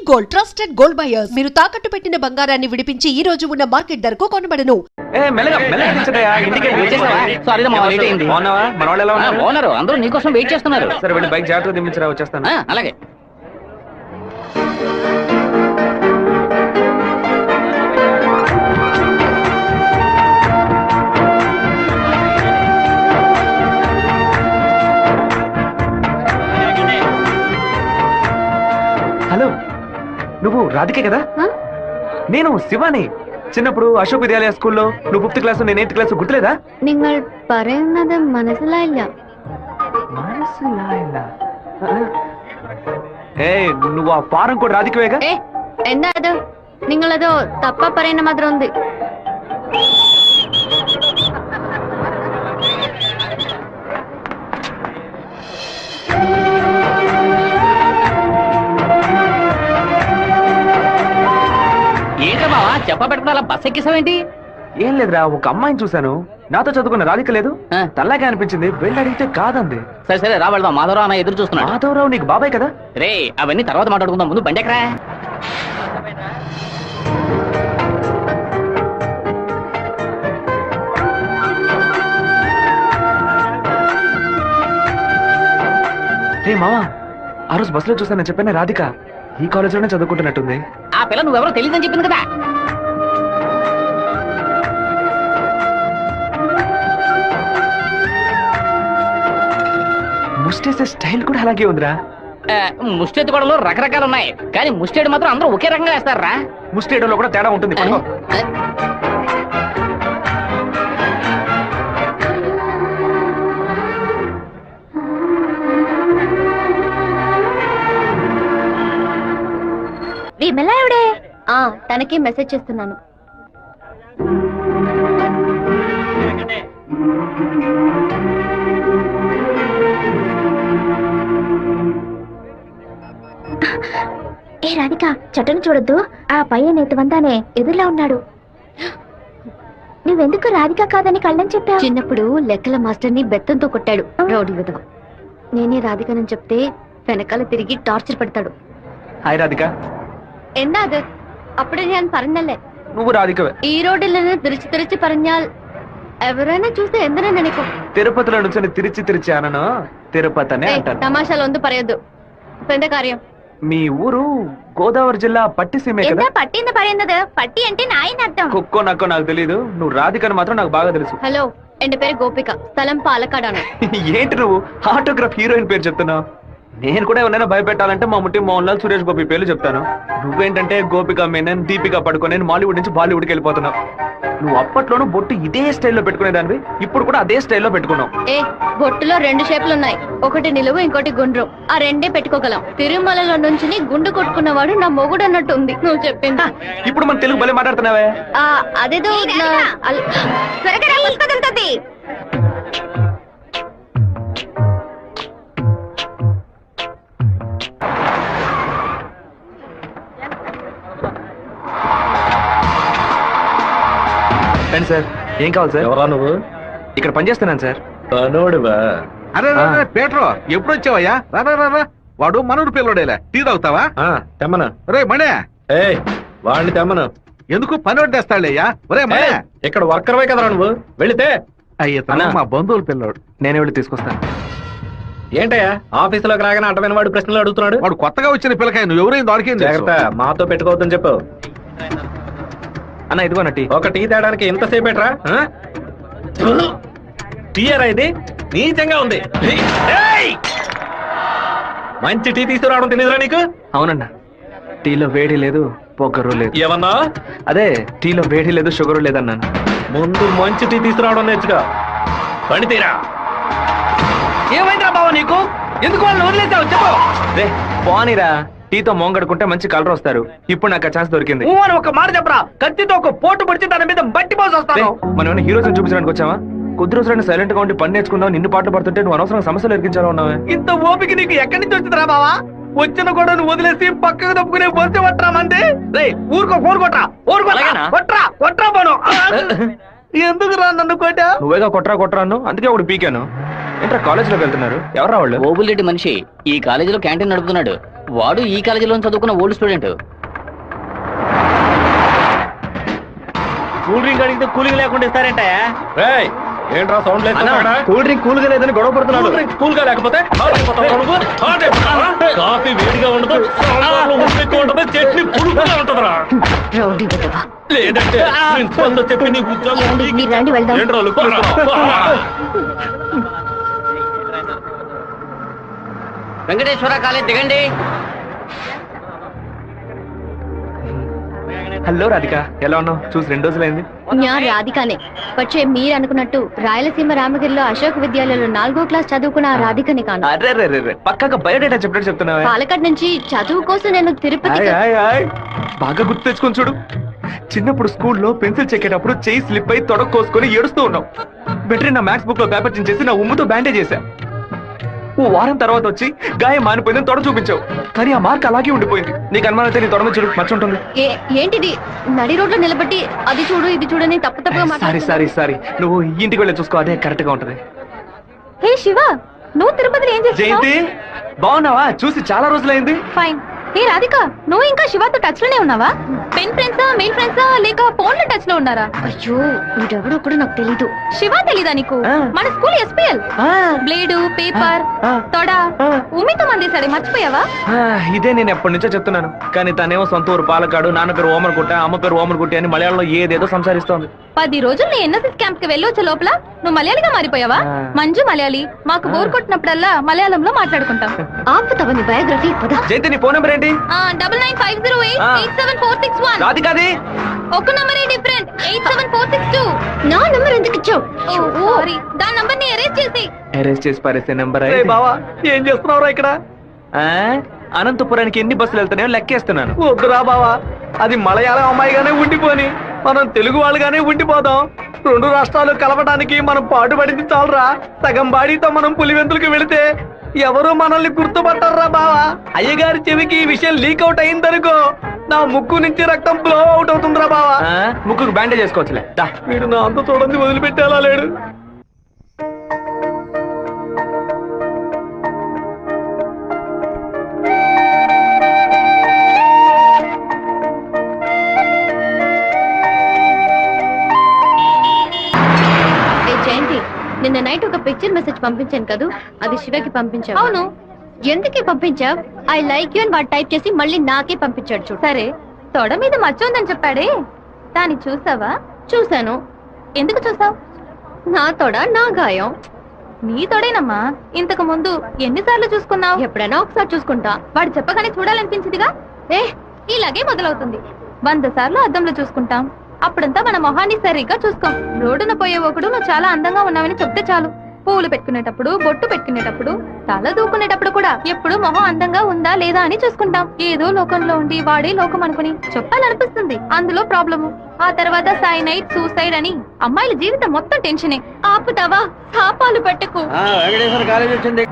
Gold trusted gold buyers. మీరు తాకట్టు పెట్టిన బంగారాన్ని విడిపించి ఈ రోజు ఉన్న మార్కెట్ ధరకు కొనబడను. అందరూ నీకోసం వెయిట్ చేస్తున్నారు. సరే వెళ్ళి బైక్ జాగ్రత్తగా దింపించరా, వచ్చేస్తాను. అలాగే. హలో, నువ్వు రాధికే కదా? నేను శివాని. చిన్నప్పుడు అశోక్ విద్యాలయ స్కూల్లో నువ్వు 5th క్లాస్ నేను 8th క్లాస్ గుర్తులేదా? നിങ്ങൾ പറയുന്നത് മനസ്സിലായില്ല. నువ్వు ఆ ఫారం కూడా రాధికవేగా? എന്താ അത്? നിങ്ങളത് തപ്പ പറയുന്ന മാത്രം ഉണ്ട്. ఏంట్రా బావా చెప్ప పెట్టుకుని అలా బస్ ఎక్కిసావేంటి? ఏం లేదురా, ఒక అమ్మాయిని చూశాను, నాతో చదువుకున్న రాధిక లేదు, తల్లాగే అనిపించింది, వెళ్ళి అడిగితే కాదంది. సరే సరే రా వెళ్దాం. మాధవరావు అన్న ఎదురు చూస్తున్నాడు. మాధవరావు నీకు బాబాయ్ కదా? రే అవన్నీ తర్వాత మాట్లాడుకుందాం, ముందు బండి ఎక్కరా. రే మావా, ఆ రోజు బస్సులో చూసానని చెప్పాను రాధిక ఈ కాలేజీలోనే చదువుకుంటున్నట్టుంది. ఆ పిల్ల నువ్వెవరో తెలియదని చెప్పింది కదా. ముస్టేసే స్టైల్ కూడా అలాగే ఉందిరా. ముష్టెత్తు గొడవలు రకరకాలు ఉన్నాయి, కానీ ముష్టేడు మాత్రం అందరూ ఒకే రకంగా వేస్తారా? ముస్టేడోలో కూడా తేడా ఉంటుంది. విమల ఎవడే? తనకి మెసేజ్ చేస్తున్నాను. ఏ రాధిక, చెట్టును చూడొద్దు, ఆ పయ్యన్ ఎత్తువందానే ఎదురులా ఉన్నాడు. నువ్వెందుకు రాధిక కాదని కళ్ళని చెప్పావు? చిన్నప్పుడు లెక్కల మాస్టర్ ని బెత్తంతో కొట్టాడు రౌడీ విధవ. నేనే రాధికనని చెప్తే వెనకాల తిరిగి టార్చర్ పెడతాడు. హాయ్ రాధిక. എന്താ അത്? అప్పుడే ഞാൻ പറഞ്ഞല്ലേ నువ్వు రాధికవే. ఈ రోడ్డుల നിന്ന് తిరిచి తిరిచి പറഞ്ഞാൽ ఎవరైనా చూస్తే എന്തിനാ నిனைക്കും? తిరుపతిలో నుంచి తిరిచి అనను, తిరుపతి అనే అంటాను. తమాషాలు ఒందు പറയదు. ഇപ്പൊ എന്താ കാര്യം? మీ ఊరు గోదావరి జిల్లా పట్టిసీమే కదా? എന്താ പട്ടിന്ന് പറയുന്നത്? పట్టి అంటే నాయన అర్థం. కుక్కో నక్కో నాకు తెలియదు, నువ్వు రాధికని మాత్రం నాకు బాగా తెలుసు. హలో, ఎന്റെ పేరు గోపిక, స్థలం పాలకాడాను. ఏంటి నువ్వు ఆటోగ్రాఫ్ హీరోయిన్ పేరు చెప్తున్నావు? నేను కూడా ఎవరైనా భయపెట్టాలంటే మా ముట్టి మోహన్ లాల్, సురేష్ గోపి పేర్లు చెప్తాను. నువ్వేంటంటే గోపిక మేనన్, దీపిక పడుకొని మాలీవుడ్ నుంచి బాలీవుడ్కి వెళ్ళిపోతున్నావు. నువ్వు అప్పట్లోనూ బొట్టు ఇదే స్టైల్లో పెట్టుకునేదానివి, ఇప్పుడు కూడా అదే స్టైల్లో పెట్టుకున్నావు. బొట్టులో 2 షేపులు ఉన్నాయి, ఒకటి నిలువు, ఇంకోటి గుండ్రు. ఆ రెండే పెట్టుకోగలం. తిరుమలలో నుంచి గుండు కొట్టుకున్నవాడు నా మొగుడు అన్నట్టు ఉంది నువ్వు చెప్పింది. ఇప్పుడు మన తెలుగు భలే మాట్లాడుతున్నావే. అదేదో సార్, ఏం కావాలి సార్? ఎవరా నువ్వు? ఇక్కడ పనిచేస్తున్నాను సార్. పనోడివా? అరే పేట్రో, ఎప్పుడు వచ్చావయ్యా? రా, వాడు మనూరు పిల్లడేలే, టీ తాగుతావా? తెమ్మను. రే మణే, వాడిని తెమ్మను. ఎందుకు పనోడు తెస్తాడయ్యా? ఒరే మణే, ఇక్కడ వర్కర్వే కదరా నువ్వు, వెళితే. అయ్యా మా బంధువుల పిల్లోడు, నేనే వెళ్ళి తీసుకొస్తాను. ఏంటయ్యా ఆఫీసులోకి రాగానే అటమైన వాడు ప్రశ్నలు అడుగుతున్నాడు? వాడు కొత్తగా వచ్చిన పిల్లకాయ, నువ్వు ఎవరైనా దొరికింది? జాగ్రత్త, మాతో పెట్టుకోవద్దని చెప్పు. అన్న ఇదిగోన టీ. ఒక టీ తేడానికి ఎంతసేపు ఎట్రా? టీయరా ఇది? నీచంగా ఉంది. మంచి టీ తీసుకురావడం తెలియదురా నీకు? అవునన్నా, టీలో వేడి లేదు, పొగరు లేదు. ఏమన్నా? అదే టీలో వేడి లేదు, షుగరు లేదన్నాను. ముందు మంచి టీ తీసుకురావడం నేర్చుకో. పండి తీరా. ఏమైందిరా బావ నీకు? ఎందుకు వాళ్ళని వదిలేసావు చెప్పు. రే పోనీరా, టీతో మోంగడుకుంటే మంచి కలర్ వస్తారు. ఇప్పుడు నాకు ఆ ఛాన్స్ దొరికింది. ఒక మాట చెప్పరా, కత్తితో ఒక పోటు పడితే దాని మీద బట్టి పోసి వస్తాను. మనం హీరోస్ చూపించడానికి వచ్చావా? కొద్ది రోజులైనా సైలెంట్ గా ఉండి పని నేర్చుకుందాం, నిన్ను పాటలు పడుతుంటే నువ్వు అనవసరం సమస్యలు ఎరికించాలో ఉన్నావే. ఇంత ఓపిక నీకు ఎక్కడి నుంచి వచ్చిందిరా బావా? వచ్చిన కూడా నువ్వు వదిలేసి పక్కకు తప్పుకునే బొచ్చు పట్టరామంటే ఊరుకో, ఫోన్ కొట్రా, కొట్రా పోను. ఎందుకు రా నన్ను కొట్టా? నువ్వేగా కొట్రా అన్ను, అందుకే ఒకటి పీకాను. ఏంట్రా కాలేజీలోకి వెళ్తున్నారు? ఎవరా వాళ్ళు? ఓబుల్రెడ్డి మనిషి ఈ కాలేజీలో క్యాంటీన్ నడుపుతున్నాడు. వాడు ఈ కాలేజీలో చదువుకున్న ఓల్డ్ స్టూడెంట్. కూల్ డ్రింక్ అడిగితే కూలింగ్ లేకుండా ఇస్తారంట. ఏంట్రా సౌండ్ లేదు? కూల్ డ్రింక్ కూల్ గా లేదని గొడవ పడుతున్నాడు. కూల్ గా లేకపోతే కాఫీ వేడిగా ఉండదు, ఉండదు, చట్నీ పులుపుగా ఉంటదిరా. రౌడీ విధవా. లేదంటే ప్రిన్సిపల్తో చెప్పి నీకు ఉద్యోగం మీరు రండి వెళ్దాం. ఏంట్రా లుక్? వెంకటేశ్వర కాలేజ్ దిగండి. హలో రాధిక, ఎలా ఉన్నావు? చూసి 2 రోజులైంది. ഞാൻ రాధికానే. പക്ഷേ మీరు అనుకున్నట్టు రాయలసీమ రామగిరిలో అశోక్ విద్యాలయంలో 4వ క్లాస్ చదువుకున్న ఆ రాధికని కాను. అరే రే రే, పక్కగా బయోడేటా చెప్పినట్టు చెప్తున్నావా? పాలకాడ్ నుంచి చదువు కోసం నేను తిరుపతి. బాగా గుర్తు తెచ్చుకొని చూడు. చిన్నప్పుడు స్కూల్లో పెన్సిల్ చెక్కేటప్పుడు చెయ్యి స్లిప్ అయి తొడ కోసుకొని ఏడుస్తూ ఉన్నావు. బెటర్ నా మ్యాథ్స్ బుక్ లో పేపర్ చించేసి నా ఉమ్ముతో బ్యాండేజ్ చేశా. ఓ వారం తర్వాత వచ్చి గాయం మానిపోయిందని తొడ చూపించావు, కానీ ఆ మార్క్ అలాగే ఉండిపోయింది. నీకు అనుమానం అయితే నీ తొడ మీద చూడు, మచ్చ ఉంటుంది. ఏంటిది? నడి రోడ్లో నిలబెట్టి అది చూడు ఇది చూడని తప్పుగా సారీ నువ్వు ఇంటికి వెళ్ళి చూసుకో, అదే కరెక్ట్ గా ఉంటది. హే శివ, నువ్వు తిరుపతిలో ఏం చేస్తున్నావు? జయంతి బాగున్నావా? చూసి చాలా రోజులైంది. ఫైన్. హే రాధిక, నువ్వు ఇంకా శివతో టచ్ లోనే ఉన్నావా? పెన్ ఫ్రెండ్సా, మెయిల్ ఫ్రెండ్సా, లేక ఫోన్ లో టచ్ లో ఉన్నారా? అయ్యో, వీడెవడో కూడా నాకు తెలీదు. శివ తెలీదా నీకు? మన స్కూల్ ఎస్పీఎల్ బ్లేడు, పేపర్, తొడ ఉమ్మితో మందేశాడు, మర్చిపోయావా? ఇదే నేను ఎప్పటి నుంచో చెప్తున్నాను, కానీ తనేమో సొంత ఊరు పాలకాడు, నాన్న పేరు ఓమర్గుట్ట, అమ్మ పేరు ఓమర్గుట్టి అని మలయాళంలో ఏదేదో సంసారిస్తోంది. 10 రోజులు నీ ఎన్ఎస్ఎస్ క్యాంప్ కి వెళ్ళొచ్చే లోపల నువ్వు మలయాళిగా మారిపోయావా? మంజు మలయాళి. మాకు బోర్ కొట్టినప్పుడల్లా మలయాళంలో మాట్లాడుకుంటాం. ఆపుతావా నీ బయోగ్రఫీ? జయంతి నీ ఫోన్ నెంబర్ ఏంటి? 9950887461. రాధికాది ఒక నంబరే డిఫరెంట్. 87462. నా నంబర్ ఎందుకు ఇచ్చావు? సారీ, దాని నంబర్ ని అరెస్ట్ చేసి పారేసే నెంబర్. బావా ఏం చేస్తున్నావురా ఇక్కడ? అనంతపురానికి ఎన్ని బస్సులు వెళ్తున్నాయో లెక్కేస్తున్నాను. వద్దురా బావా, అది మలయాళం అమ్మాయిగానే ఉండిపోని మనం తెలుగు వాళ్ళుగానే ఉండిపోదాం. 2 రాష్ట్రాలు కలపడానికి మనం పాటుపడింది చాలరా. సగం బాడీతో మనం పులివెందులకు వెళితే ఎవరు మనల్ని గుర్తుపట్టారా బావా. అయ్యగారి చెవికి ఈ విషయం లీక్ అవుట్ అయిందనుకో, నా ముక్కు నుంచి రక్తం ఫ్లో అవుట్ అవుతుందిరా బావా. ముక్కుకు బ్యాండేజ్ చేసుకోవచ్చులే. వీడు నా అంత చూడండి వదిలిపెట్టేలా లేడు. నిన్న నైట్ ఒక పిక్చర్ మెసేజ్ పంపించాను కదా, అది శివకి పంపించావు. అవును. ఎందుకే పంపించావు? ఐ లైక్ యూ అని వాడు టైప్ చేసి మళ్ళీ నాకే పంపించాడు చూడు. సరే, తొడ మీద మచ్చ ఉందని చెప్పాడే, దాన్ని చూసావా? చూశాను. ఎందుకు చూసావు? నా తొడ నా గాయం. నీ తొడేనమ్మా. ఇంతకు ముందు ఎన్నిసార్లు చూసుకున్నావు? ఎప్పుడైనా ఒకసారి చూసుకుంటా. వాడు చెప్పగానే చూడాలనిపించిందిగా. ఇలాగే మొదలవుతుంది. 100 సార్లు అద్దంలో చూసుకుంటాం. అప్పుడంతా మన మొహాన్ని సరిగ్గా చూసుకోం. రోడ్డున పోయే ఒకడు నువ్వు చాలా అందంగా ఉన్నావని చెప్తే చాలు. పూలు పెట్టుకునేటప్పుడు, బొట్టు పెట్టుకునేటప్పుడు, తల దూకునేటప్పుడు కూడా ఎప్పుడు మొహం అందంగా ఉందా లేదా అని చూసుకుంటాం. ఏదో లోకంలో ఉండి వాడే లోకం అనుకుని చెప్పాలనిపిస్తుంది. అందులో ప్రాబ్లము. ఆ తర్వాత సైనైడ్, సూసైడ్ అని అమ్మాయిల జీవితం మొత్తం టెన్షనే. ఆపుతావా? శాపాలు పెట్టకు. వెంకటేశ్వర కాలేజ్ వచ్చింది.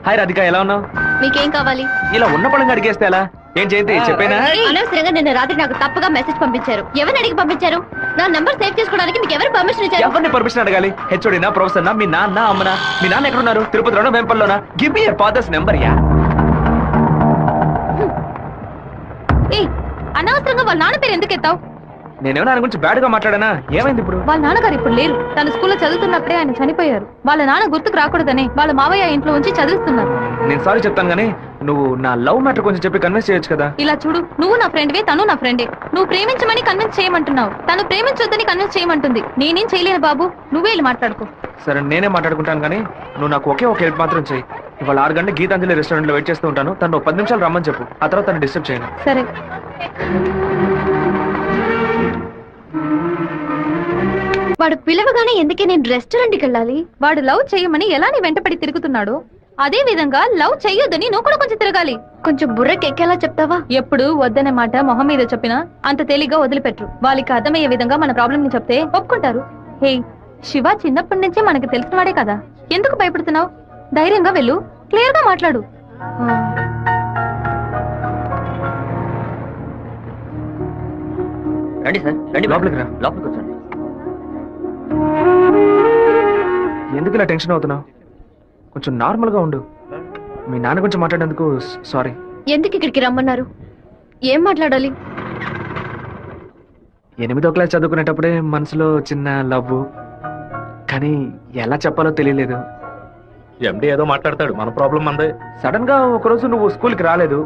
హాయ్ రాధిక, ఎలా ఉన్నావు? మీకేం కావాలి? ఇలా ఉన్న పడంగా అడిగేస్తే ఎలా? ఏం జయంతి చెప్పేనా? అనవసరంగా నిన్న రాత్రి నాకు తప్పుగా మెసేజ్ పంపించారు. ఎవరిని అడిగి పంపించారు? నా నంబర్ సేవ్ చేసుకోవడానికి మీకు ఎవరు పర్మిషన్ ఇచ్చారు? ఎవరిని పర్మిషన్ అడగాలి? హెచ్ఓడినా, ప్రొఫెసర్నా, మీ నాన్న, అమ్మనా? మీ నాన్న ఎక్కడున్నారు? తిరుపతిలోనా, వేంపల్లోనా? Give me your father's number. Yeah అనవసరంగా వాళ్ళ నాన్న పేరు ఎందుకు ఎత్తావు? నేనేమన్నా ఆయన గురించి బ్యాడ్ గా మాట్లాడానా? ఏమైంది ఇప్పుడు? వాళ్ళ నాన్నగారు ఇప్పుడు లేరు. తన స్కూల్లో చదువుతున్నప్పుడే ఆయన చనిపోయారు. వాళ్ళ నాన్న గుర్తుకు రాకూడదనే వాళ్ళ మావయ్య ఇంట్లో ఉంచి చదివిస్తున్నారు. నేను సారీ చెప్తాను, కానీ నువ్వు నా లవ్ మ్యాటర్ కొంచెం చెప్పి కన్విన్స్ చేయొచ్చు కదా. ఇలా చూడు, నువ్వు నా ఫ్రెండ్వే, తను నా ఫ్రెండే. నువ్వు ప్రేమించమని కన్విన్స్ చేయమంటున్నావు, తను ప్రేమించొద్దని కన్విన్స్ చేయమంటుంది. నేనేం చేయలేను బాబు, నువ్వే వెళ్ళి మాట్లాడుకో. సరే, నేనే మాట్లాడుకుంటాను, కానీ నువ్వు నాకు ఒకే ఒక హెల్ప్ మాత్రం చేయి. ఇవాళ 6 గంటల గీతాంజలి రెస్టారెంట్ లో వెయిట్ చేస్తూ ఉంటాను. తను 10 నిమిషాలు రమ్మని చెప్పు. ఆ తర్వాత తను డిస్టర్బ్ చేయను. సరే. వాడు పిలవగానే ఎందుకే నేను రెస్టారెంట్కి వెళ్ళాలి? వాడు లవ్ చేయమని ఎలా నీ వెంటపడి తిరుగుతున్నాడు, అదే విధంగా లవ్ చెయ్యొద్దని నువ్వు కూడా కొంచెం తిరగాలి. కొంచెం బుర్రకి ఎక్కేలా చెప్తావా? ఎప్పుడు వద్దనే మాట మొహం మీద చెప్పినా అంత తేలిగ్గా వదిలిపెట్టరు. వాళ్ళకి అర్థమయ్యే విధంగా మన ప్రాబ్లం ని చెప్తే ఒప్పుకుంటారు. హే శివ, చిన్నప్పటి నుంచి మనకి తెలిసినవాడే కదా, ఎందుకు భయపడుతున్నావు? ధైర్యంగా వెళ్ళు, క్లియర్ గా మాట్లాడు. రండి సార్, రండి. లోపలికి రా. లోపలికి వచ్చండి. ఎందుకు ఇలా టెన్షన్ అవుతున్నావు? కొంచెం నార్మల్ గా ఉండు. మీ నాన్న గురించి మాట్లాడేందుకు సారీ. ఎందుకు ఇక్కడికి రమ్మన్నారు? ఏం మాట్లాడాలి? 8వ క్లాస్ చదువుకునేటప్పుడే మనసులో చిన్న లవ్, కానీ ఎలా చెప్పాలో తెలియలేదు. ఎండి ఏదో మాట్లాడతాడు, మన ప్రాబ్లం మందే. సడన్ గా ఒకరోజు నువ్వు స్కూల్కి రాలేదు.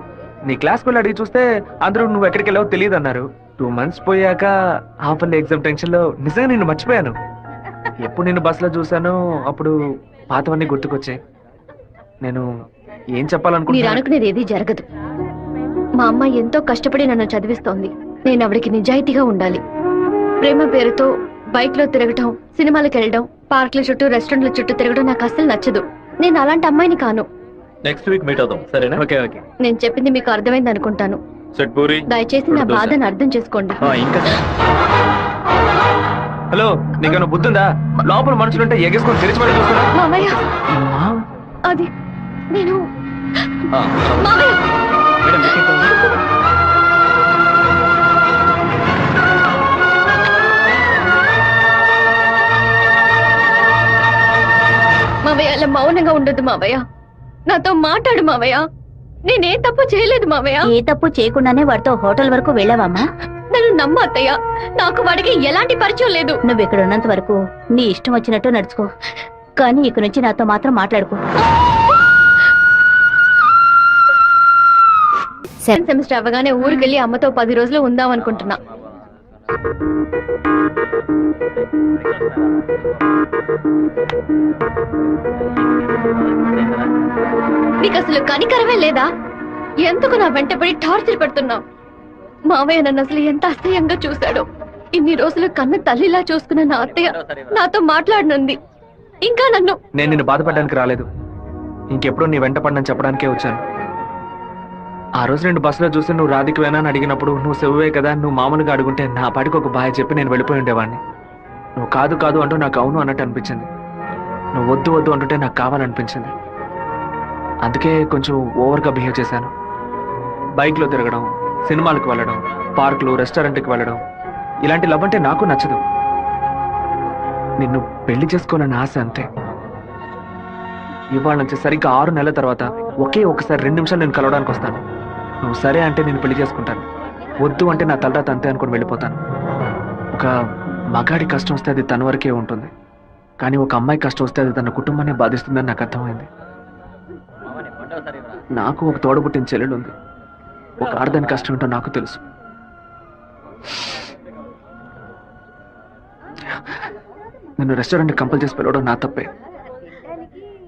నీ క్లాస్కి వెళ్ళి అడిగి చూస్తే అందరూ నువ్వు ఎక్కడికి వెళ్ళావో తెలియదు అన్నారు. 2 months పోయాక హాఫర్లీ ఎగ్జామ్ టెన్షన్ లో నిజంగా నిన్ను మర్చిపోయాను. ఎప్పుడు నిన్ను బస్సులో చూసానో అప్పుడు పాతవన్నీ గుర్తుకొచ్చాయి. నేను ఏం మీరు చెప్పాలనుకుంటున్నా? అనుకునేది ఏది జరగదు. మా అమ్మ ఎంతో కష్టపడి నన్ను చదివిస్తోంది. నేను ఆవిడకి నిజాయితీగా ఉండాలి. ప్రేమ పేరుతో బైక్ లో తిరగటం, సినిమాలకు వెళ్ళడం, పార్కుల చుట్టూ రెస్టారెంట్ల చుట్టూ తిరగడం నాకు అస్సలు నచ్చదు. నేను అలాంటి అమ్మాయిని కాను. నెక్స్ట్ వీక్ మీట్ అవుదాం, సరేనా? Okay okay. నేను చెప్పింది మీకు అర్థమైంది అనుకుంటాను. సెట్ పూరి. దయచేసి నా బాధను అర్థం చేసుకోండి. ఇంకా హలో, నీకేమైనా బుద్ధుందా? లోపల మనుషులుంటే ఎగేసుకొని తెరిచి పడి చూస్తున్నా. మామయ్య, అది నేను మామయ్య, మావయ్య అలా మౌనంగా ఉండొద్దు మావయ్య. నాతో మాట్లాడు మావయ్య. నేనే తప్పు చేయలేదు మావయ్య. ఏ తప్పు చేయకుండానే వాడితో హోటల్ వరకు వెళ్ళావమ్మా? నన్ను నమ్ము అత్తయ్య. నాకు వాడికి ఎలాంటి పరిచయం లేదు. నువ్వు ఇక్కడ ఉన్నంత వరకు నీ ఇష్టం వచ్చినట్టు నడుచుకో, కానీ ఇక నుంచి నాతో మాత్రం మాట్లాడుకో. సెకండ్ సెమిస్టర్ అవ్వగానే ఊరికెళ్ళి అమ్మతో 10 రోజులు ఉందాం అనుకుంటున్నా. నీకు అసలు కనికరమే లేదా? ఎందుకు నా వెంటపడి టార్చర్ పెడుతున్నావు? మావయ్య నన్ను అసలు ఎంత అసహ్యంగా చూశాడో. ఇన్ని రోజులు కన్న తల్లిలా చూసుకున్న నా అత్తయ్య నాతో మాట్లాడనుంది. ఇంకా నన్ను నేను నిన్ను బాధపడడానికి రాలేదు. ఇంకెప్పుడు నీ వెంట పడనని చెప్పడానికే వచ్చాను. ఆ రోజు నేను బస్సులో చూసి నువ్వు రాధికి వేనా అని అడిగినప్పుడు నువ్వు సెవ్వే కదా, నువ్వు మామూలుగా అడుగుంటే నా పాటికి ఒక బాయ్ చెప్పి నేను వెళ్ళిపోయి ఉండేవాడిని. నువ్వు కాదు కాదు అంటూ నాకు అవును అన్నట్టు అనిపించింది. నువ్వు వద్దు వద్దు అంటుంటే నాకు కావాలనిపించింది. అందుకే కొంచెం ఓవర్గా బిహేవ్ చేశాను. బైక్లో తిరగడం, సినిమాలకు వెళ్ళడం, పార్కులు, రెస్టారెంట్కి వెళ్ళడం, ఇలాంటి లవ్ అంటే నాకు నచ్చదు. నిన్ను పెళ్లి చేసుకోవాలని ఆశ అంతే. ఇవాళ నుంచి సరిగ్గా 6 నెలల తర్వాత ఒకే ఒకసారి 2 నిమిషాలు నేను కలవడానికి వస్తాను. నువ్వు సరే అంటే నేను పెళ్లి చేసుకుంటాను, వద్దు అంటే నా తలరాత అంతే అనుకుని వెళ్ళిపోతాను. ఒక మగాడి కష్టం వస్తే అది తన వరకే ఉంటుంది, కానీ ఒక అమ్మాయి కష్టం వస్తే అది తన కుటుంబాన్ని బాధిస్తుందని నాకు అర్థమైంది. నాకు ఒక తోడబుట్టిన చెల్లెలు ఉంది. ఒక ఆడదాని కష్టం ఏంటో నాకు తెలుసు. నిన్ను రెస్టారెంట్కి కంపల్ చేసి పిలవడం నా తప్పే.